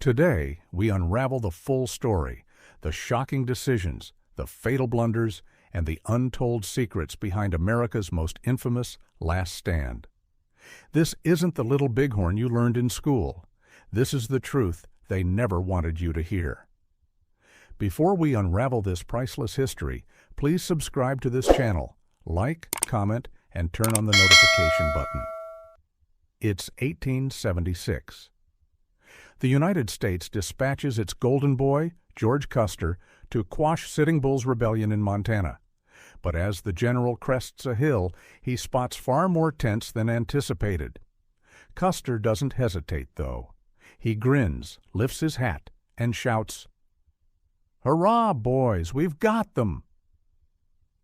Today, we unravel the full story, the shocking decisions, the fatal blunders, and the untold secrets behind America's most infamous last stand. This isn't the little Bighorn you learned in school. This is the truth they never wanted you to hear. Before we unravel this priceless history, please subscribe to this channel, like, comment, and turn on the notification button. It's 1876. The United States dispatches its golden boy, George Custer, to quash Sitting Bull's rebellion in Montana. But as the general crests a hill, he spots far more tents than anticipated. Custer doesn't hesitate, though. He grins, lifts his hat, and shouts, "Hurrah, boys, we've got them!"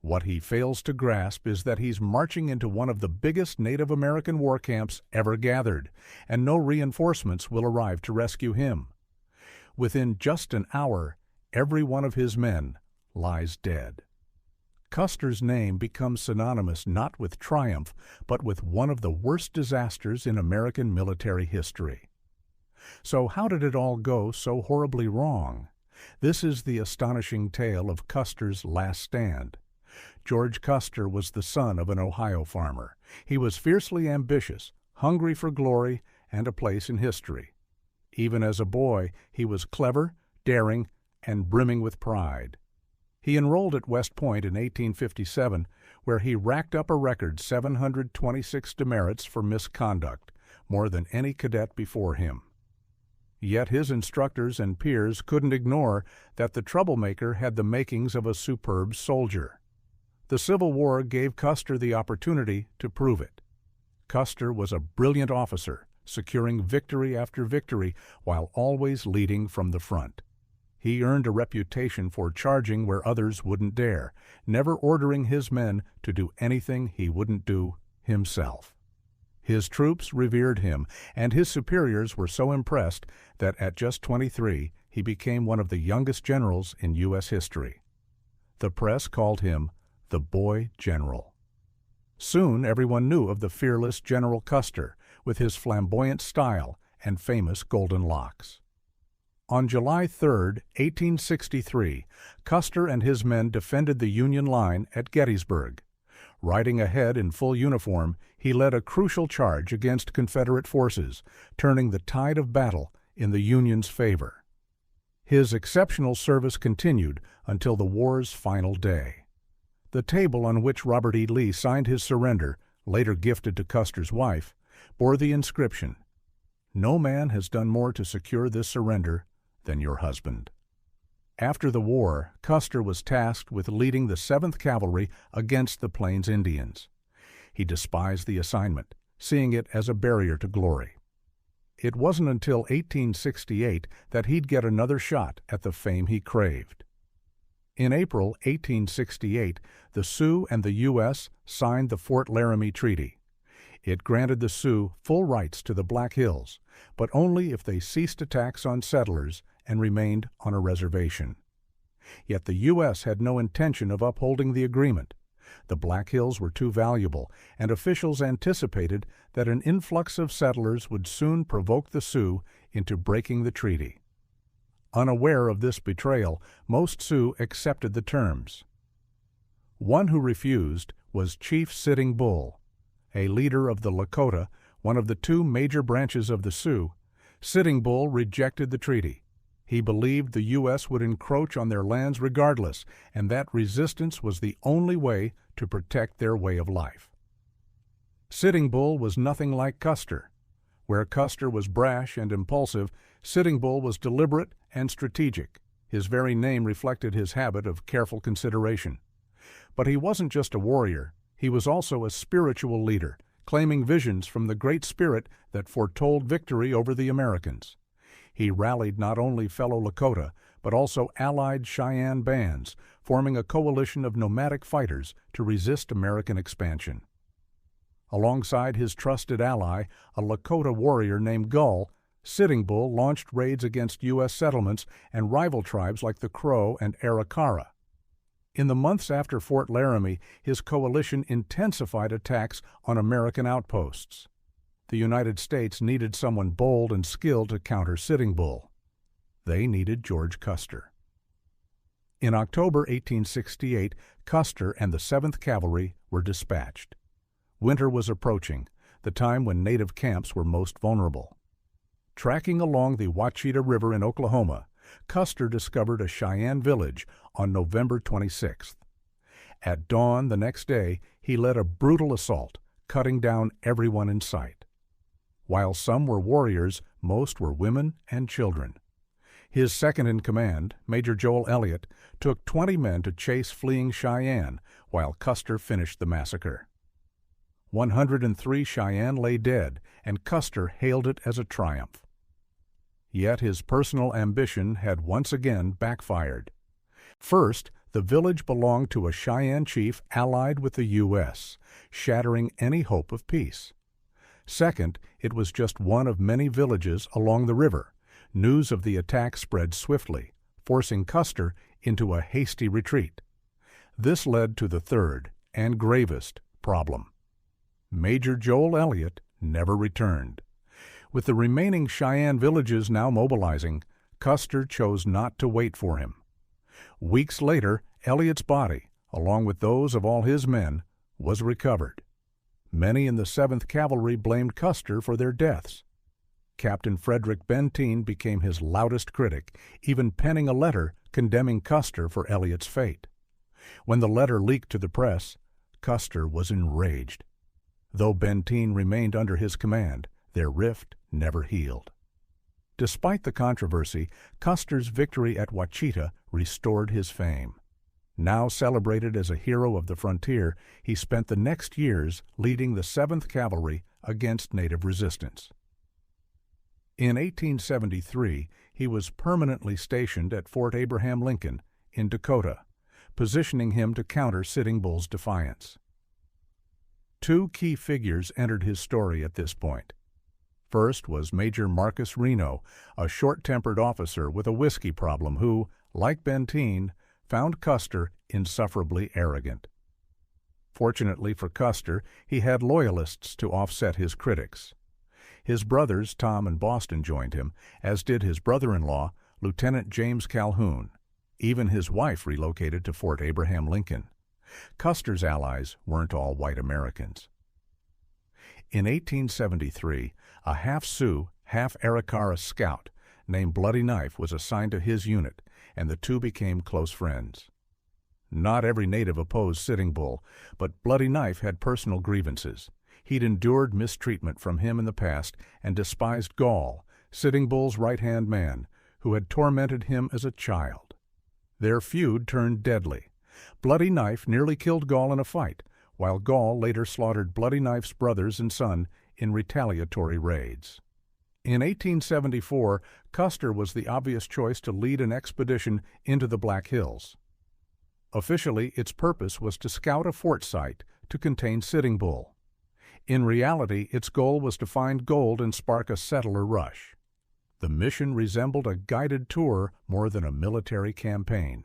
What he fails to grasp is that he's marching into one of the biggest Native American war camps ever gathered, and no reinforcements will arrive to rescue him. Within just an hour, every one of his men lies dead. Custer's name becomes synonymous not with triumph, but with one of the worst disasters in American military history. So how did it all go so horribly wrong? This is the astonishing tale of Custer's last stand. George Custer was the son of an Ohio farmer. He was fiercely ambitious, hungry for glory and a place in history. Even as a boy, he was clever, daring, and brimming with pride. He enrolled at West Point in 1857, where he racked up a record 726 demerits for misconduct, more than any cadet before him. Yet his instructors and peers couldn't ignore that the troublemaker had the makings of a superb soldier. The Civil War gave Custer the opportunity to prove it. Custer was a brilliant officer, securing victory after victory while always leading from the front. He earned a reputation for charging where others wouldn't dare, never ordering his men to do anything he wouldn't do himself. His troops revered him, and his superiors were so impressed that at just 23, he became one of the youngest generals in U.S. history. The press called him the Boy General. Soon everyone knew of the fearless General Custer, with his flamboyant style and famous golden locks. On July 3, 1863, Custer and his men defended the Union line at Gettysburg. Riding ahead in full uniform, he led a crucial charge against Confederate forces, turning the tide of battle in the Union's favor. His exceptional service continued until the war's final day. The table on which Robert E. Lee signed his surrender, later gifted to Custer's wife, bore the inscription, "No man has done more to secure this surrender than your husband." After the war, Custer was tasked with leading the 7th Cavalry against the Plains Indians. He despised the assignment, seeing it as a barrier to glory. It wasn't until 1868 that he'd get another shot at the fame he craved. In April 1868, the Sioux and the U.S. signed the Fort Laramie Treaty. It granted the Sioux full rights to the Black Hills, but only if they ceased attacks on settlers and remained on a reservation. Yet the U.S. had no intention of upholding the agreement. The Black Hills were too valuable, and officials anticipated that an influx of settlers would soon provoke the Sioux into breaking the treaty. Unaware of this betrayal, most Sioux accepted the terms. One who refused was Chief Sitting Bull. A leader of the Lakota, one of the two major branches of the Sioux, Sitting Bull rejected the treaty. He believed the U.S. would encroach on their lands regardless, and that resistance was the only way to protect their way of life. Sitting Bull was nothing like Custer. Where Custer was brash and impulsive, Sitting Bull was deliberate and strategic. His very name reflected his habit of careful consideration. But he wasn't just a warrior. He was also a spiritual leader, claiming visions from the Great Spirit that foretold victory over the Americans. He rallied not only fellow Lakota, but also allied Cheyenne bands, forming a coalition of nomadic fighters to resist American expansion. Alongside his trusted ally, a Lakota warrior named Gull, Sitting Bull launched raids against U.S. settlements and rival tribes like the Crow and Arikara. In the months after Fort Laramie, his coalition intensified attacks on American outposts. The United States needed someone bold and skilled to counter Sitting Bull. They needed George Custer. In October 1868, Custer and the 7th Cavalry were dispatched. Winter was approaching, the time when native camps were most vulnerable. Tracking along the Wachita River in Oklahoma, Custer discovered a Cheyenne village on November 26th. At dawn the next day, he led a brutal assault, cutting down everyone in sight. While some were warriors, most were women and children. His second-in-command, Major Joel Elliott, took 20 men to chase fleeing Cheyenne, while Custer finished the massacre. 103 Cheyenne lay dead, and Custer hailed it as a triumph. Yet his personal ambition had once again backfired. First, the village belonged to a Cheyenne chief allied with the U.S., shattering any hope of peace. Second, it was just one of many villages along the river. News of the attack spread swiftly, forcing Custer into a hasty retreat. This led to the third and gravest problem. Major Joel Elliott never returned. With the remaining Cheyenne villages now mobilizing, Custer chose not to wait for him. Weeks later, Elliott's body, along with those of all his men, was recovered. Many in the 7th Cavalry blamed Custer for their deaths. Captain Frederick Benteen became his loudest critic, even penning a letter condemning Custer for Elliott's fate. When the letter leaked to the press, Custer was enraged. Though Benteen remained under his command, their rift never healed. Despite the controversy, Custer's victory at Wachita restored his fame. Now celebrated as a hero of the frontier, he spent the next years leading the 7th Cavalry against native resistance. In 1873, he was permanently stationed at Fort Abraham Lincoln in Dakota, positioning him to counter Sitting Bull's defiance. Two key figures entered his story at this point. First was Major Marcus Reno, a short-tempered officer with a whiskey problem who, like Benteen, found Custer insufferably arrogant. Fortunately for Custer, he had loyalists to offset his critics. His brothers, Tom and Boston, joined him, as did his brother-in-law, Lieutenant James Calhoun. Even his wife relocated to Fort Abraham Lincoln. Custer's allies weren't all white Americans. In 1873, a half-Sioux, half-Arikara scout named Bloody Knife was assigned to his unit, and the two became close friends. Not every native opposed Sitting Bull, but Bloody Knife had personal grievances. He'd endured mistreatment from him in the past and despised Gall, Sitting Bull's right-hand man, who had tormented him as a child. Their feud turned deadly. Bloody Knife nearly killed Gall in a fight, while Gall later slaughtered Bloody Knife's brothers and son in retaliatory raids. In 1874, Custer was the obvious choice to lead an expedition into the Black Hills. Officially, its purpose was to scout a fort site to contain Sitting Bull. In reality, its goal was to find gold and spark a settler rush. The mission resembled a guided tour more than a military campaign.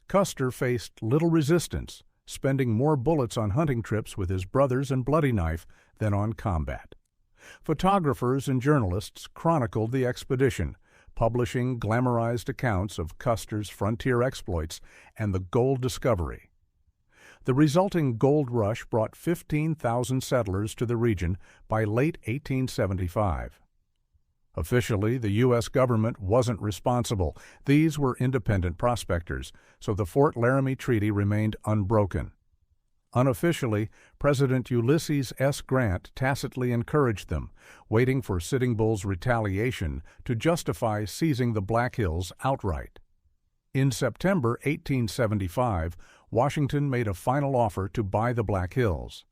Custer faced little resistance, spending more bullets on hunting trips with his brothers and Bloody Knife than on combat. Photographers and journalists chronicled the expedition, publishing glamorized accounts of Custer's frontier exploits and the gold discovery. The resulting gold rush brought 15,000 settlers to the region by late 1875. Officially, the U.S. government wasn't responsible. These were independent prospectors, so the Fort Laramie Treaty remained unbroken. Unofficially, President Ulysses S. Grant tacitly encouraged them, waiting for Sitting Bull's retaliation to justify seizing the Black Hills outright. In September 1875, Washington made a final offer to buy the Black Hills.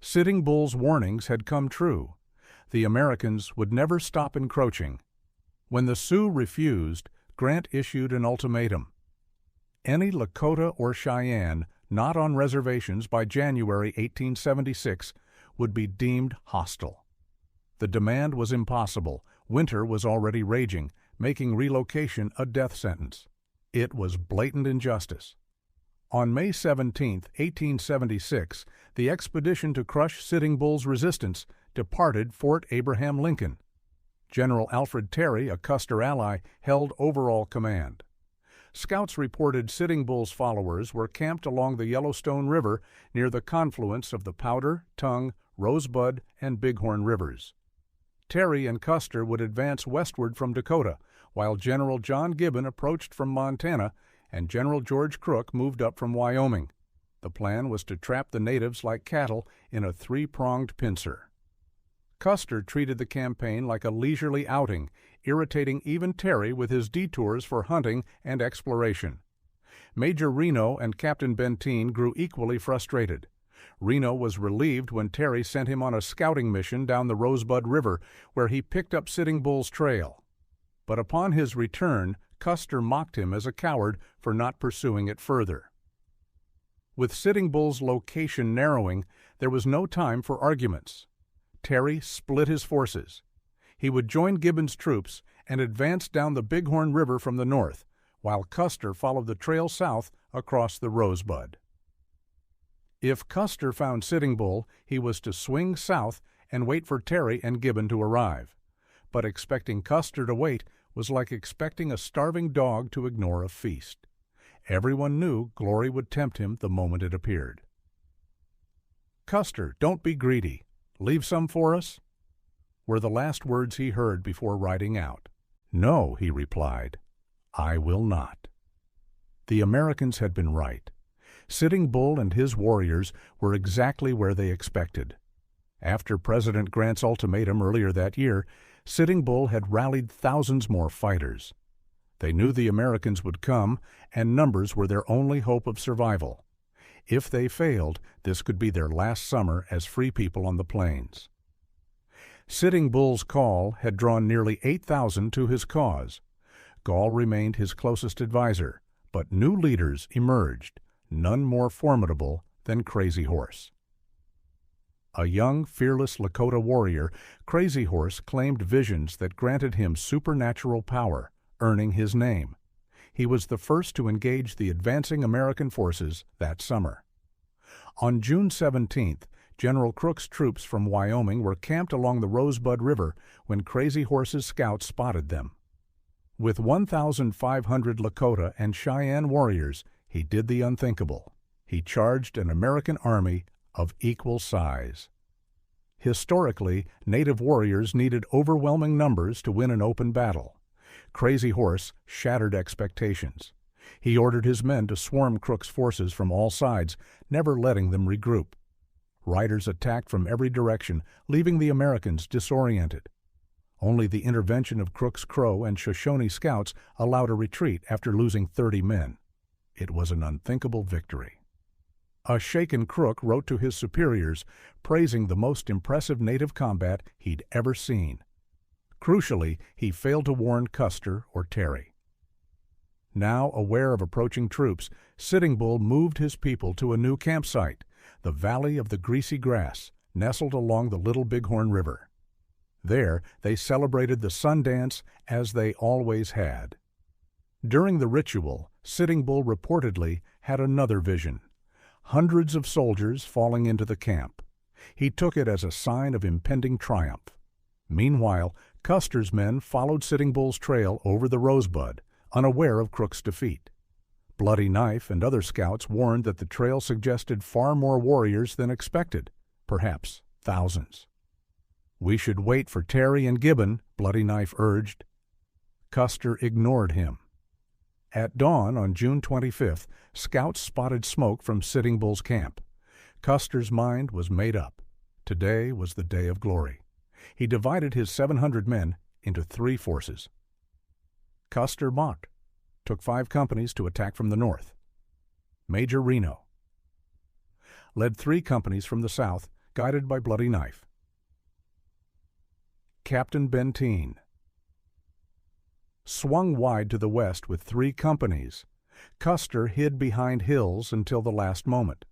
Sitting Bull's warnings had come true. The Americans would never stop encroaching. When the Sioux refused, Grant issued an ultimatum. Any Lakota or Cheyenne not on reservations by January 1876 would be deemed hostile. The demand was impossible. Winter was already raging, making relocation a death sentence. It was blatant injustice. On May 17, 1876, the expedition to crush Sitting Bull's resistance departed Fort Abraham Lincoln. General Alfred Terry, a Custer ally, held overall command. Scouts reported Sitting Bull's followers were camped along the Yellowstone River near the confluence of the Powder, Tongue, Rosebud, and Bighorn rivers. Terry and Custer would advance westward from Dakota, while General John Gibbon approached from Montana and General George Crook moved up from Wyoming. The plan was to trap the natives like cattle in a three-pronged pincer. Custer treated the campaign like a leisurely outing, irritating even Terry with his detours for hunting and exploration. Major Reno and Captain Benteen grew equally frustrated. Reno was relieved when Terry sent him on a scouting mission down the Rosebud River, where he picked up Sitting Bull's trail. But upon his return, Custer mocked him as a coward for not pursuing it further. With Sitting Bull's location narrowing, there was no time for arguments. Terry split his forces. He would join Gibbon's troops and advance down the Bighorn River from the north, while Custer followed the trail south across the Rosebud. If Custer found Sitting Bull, he was to swing south and wait for Terry and Gibbon to arrive. But expecting Custer to wait was like expecting a starving dog to ignore a feast. Everyone knew glory would tempt him the moment it appeared. "Custer, don't be greedy. Leave some for us?" were the last words he heard before riding out. "No," he replied, "I will not." The Americans had been right. Sitting Bull and his warriors were exactly where they expected. After President Grant's ultimatum earlier that year, Sitting Bull had rallied thousands more fighters. They knew the Americans would come, and numbers were their only hope of survival. If they failed, this could be their last summer as free people on the plains. Sitting Bull's call had drawn nearly 8,000 to his cause. Gall remained his closest advisor, but new leaders emerged, none more formidable than Crazy Horse. A young, fearless Lakota warrior, Crazy Horse claimed visions that granted him supernatural power, earning his name. He was the first to engage the advancing American forces that summer. On June 17th, General Crook's troops from Wyoming were camped along the Rosebud River when Crazy Horse's scouts spotted them. With 1,500 Lakota and Cheyenne warriors, he did the unthinkable. He charged an American army of equal size. Historically, Native warriors needed overwhelming numbers to win an open battle. Crazy Horse shattered expectations. He ordered his men to swarm Crook's forces from all sides, never letting them regroup. Riders attacked from every direction, leaving the Americans disoriented. Only the intervention of Crook's Crow and Shoshone scouts allowed a retreat after losing 30 men. It was an unthinkable victory. A shaken Crook wrote to his superiors, praising the most impressive native combat he'd ever seen. Crucially, he failed to warn Custer or Terry. Now aware of approaching troops, Sitting Bull moved his people to a new campsite, the Valley of the Greasy Grass, nestled along the Little Bighorn River. There, they celebrated the sun dance as they always had. During the ritual, Sitting Bull reportedly had another vision: hundreds of soldiers falling into the camp. He took it as a sign of impending triumph. Meanwhile, Custer's men followed Sitting Bull's trail over the Rosebud, unaware of Crook's defeat. Bloody Knife and other scouts warned that the trail suggested far more warriors than expected, perhaps thousands. "We should wait for Terry and Gibbon," Bloody Knife urged. Custer ignored him. At dawn on June 25th, scouts spotted smoke from Sitting Bull's camp. Custer's mind was made up. Today was the day of glory. He divided his 700 men into 3 forces. Custer mocked, took 5 companies to attack from the north. Major Reno led 3 companies from the south, guided by Bloody Knife. Captain Benteen swung wide to the west with 3 companies. Custer hid behind hills until the last moment.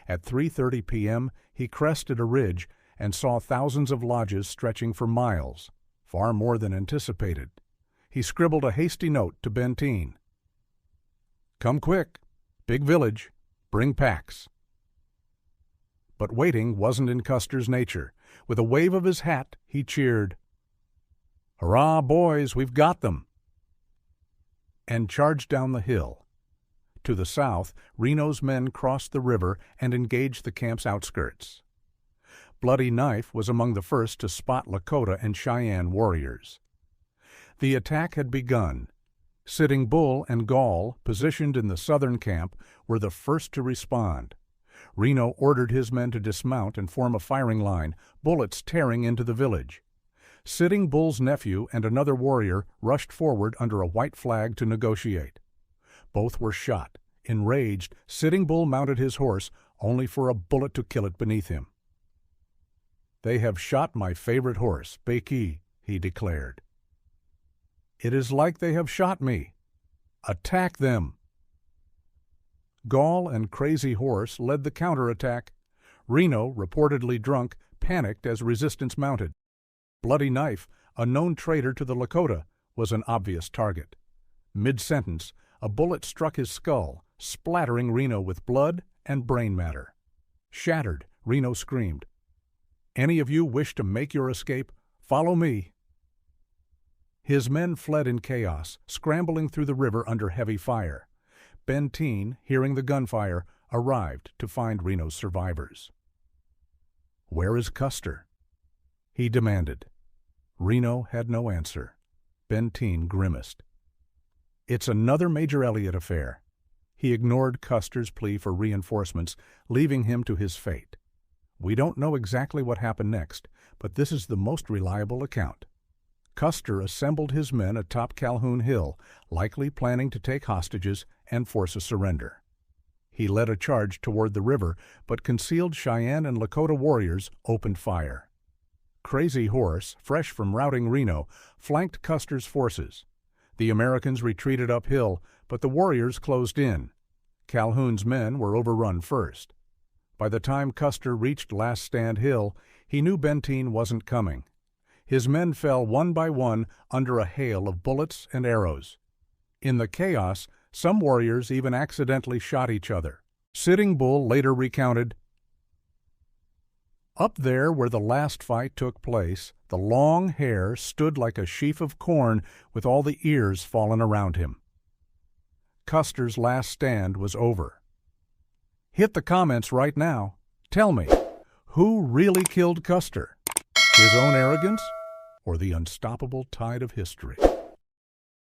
At 3:30 p.m., he crested a ridge and saw thousands of lodges stretching for miles, far more than anticipated. He scribbled a hasty note to Benteen. "Come quick. Big village. Bring packs." But waiting wasn't in Custer's nature. With a wave of his hat, he cheered, "Hurrah, boys, we've got them!" and charged down the hill. To the south, Reno's men crossed the river and engaged the camp's outskirts. Bloody Knife was among the first to spot Lakota and Cheyenne warriors. The attack had begun. Sitting Bull and Gall, positioned in the southern camp, were the first to respond. Reno ordered his men to dismount and form a firing line, bullets tearing into the village. Sitting Bull's nephew and another warrior rushed forward under a white flag to negotiate. Both were shot. Enraged, Sitting Bull mounted his horse, only for a bullet to kill it beneath him. "They have shot my favorite horse, Becky," he declared. "It is like they have shot me. Attack them!" Gall and Crazy Horse led the counterattack. Reno, reportedly drunk, panicked as resistance mounted. Bloody Knife, a known traitor to the Lakota, was an obvious target. Mid-sentence, a bullet struck his skull, splattering Reno with blood and brain matter. Shattered, Reno screamed, "Any of you wish to make your escape? Follow me." His men fled in chaos, scrambling through the river under heavy fire. Benteen, hearing the gunfire, arrived to find Reno's survivors. "Where is Custer?" he demanded. Reno had no answer. Benteen grimaced. "It's another Major Elliott affair." He ignored Custer's plea for reinforcements, leaving him to his fate. "We don't know exactly what happened next, but this is the most reliable account. Custer assembled his men atop Calhoun Hill, likely planning to take hostages and force a surrender. He led a charge toward the river, but concealed Cheyenne and Lakota warriors opened fire. Crazy Horse, fresh from routing Reno, flanked Custer's forces. The Americans retreated uphill, but the warriors closed in. Calhoun's men were overrun first. By the time Custer reached Last Stand Hill, he knew Benteen wasn't coming. His men fell one by one under a hail of bullets and arrows. In the chaos, some warriors even accidentally shot each other. Sitting Bull later recounted, "Up there where the last fight took place, the long hair stood like a sheaf of corn with all the ears fallen around him. Custer's last stand was over. Hit the comments right now. Tell me, who really killed Custer? His own arrogance or the unstoppable tide of history?"